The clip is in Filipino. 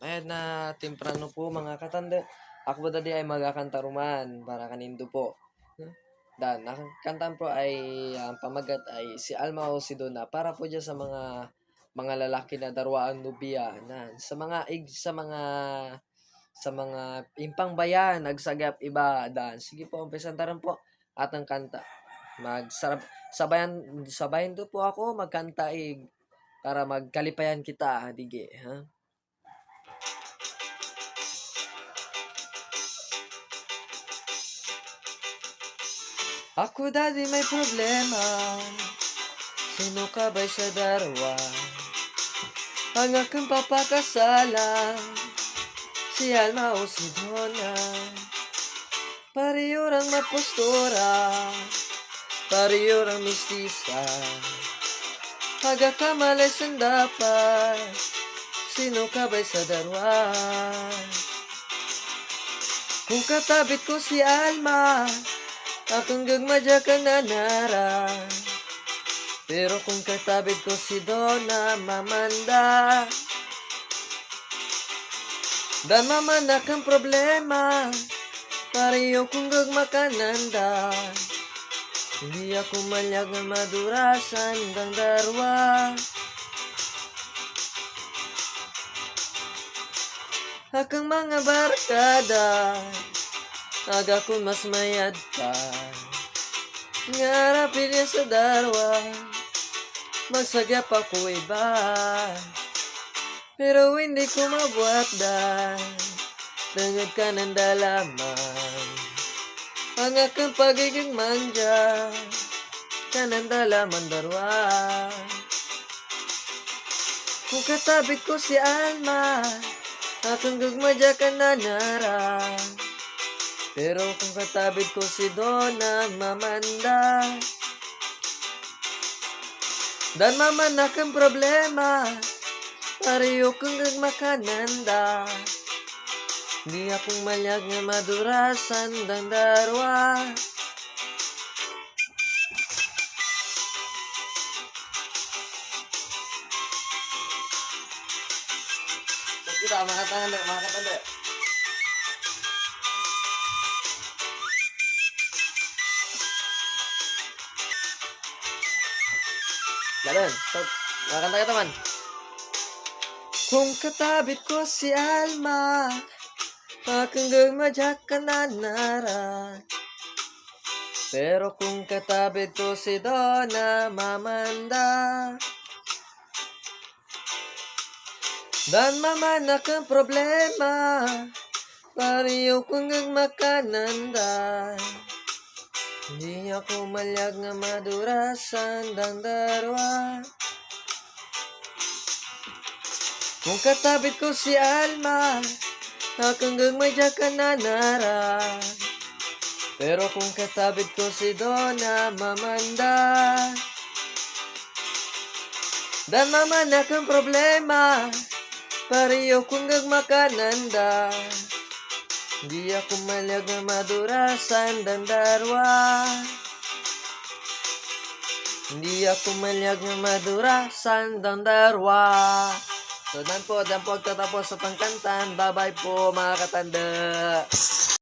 Mayad na temprano po mga katanda. Ako ba dadi ay magakanta ruman para kanindo po. Dan, ang kantan po ay ang pamagat ay si Alma o si Donna para po dyan sa mga lalaki na darwaan nubiya na sa mga impang bayan nagsagap iba dan. Sige po, umpisan taran po atang kanta. Magsarap sabayan do po ako magkanta para magkalipayan kita, dige, ha? Ako dati may problema. Sino ka ba'y sa darwa? Ang aking papakasala, si Alma o si Donna. Pariyurang mapostura, pariyurang mistisa. Pagkakamali dapat, sino ka ba'y sa darwa? Kung katabit ko si Alma, akong gagmadya ka na nara. Pero kung katabit ko si Donna, mamanda. Dan mamanak ang problema, pareho kong gagmakananda. Hindi ako malyag na madurasan ng darwa. Akang mga barkada, aga kong mas mayad pa. Ngarapin niya sa darwa, magsagap ako iba. Pero hindi ko mabuhat dangad ka ng dalaman. Ang aking pagiging manja, ka ng dalaman darwa. Kung katabit ko si Alma, akong gagmadya ka na nara. Pero kung katabit ko si Donna, mamanda. Dan mamanak ang problema, pareho kong gagmakananda. Di akong malyag na madurasan ng darwa. Kita mga katanda. Laban, mga kanta ka taman. Kung katabit ko si Alma, akong gagmadya ka na nara. Pero kung katabit ko si Donna, mamanda. Dan mamanak ang problema, pareho kong gagmakananda. Hindi ako malyag na madurasan ng darwa. Kung katabit ko si Alma, akong gagmadya ka na nara. Pero kung katabit ko si Donna, mamanda. Dan mamanak ang problema, pareho kong gagmakananda. Di ako malyag na madurasan ng darwa. Hindi ako malyag na madurasan ng darwa. So, dan po, agtatapos sa pangkantan. Bye-bye po, mga katanda.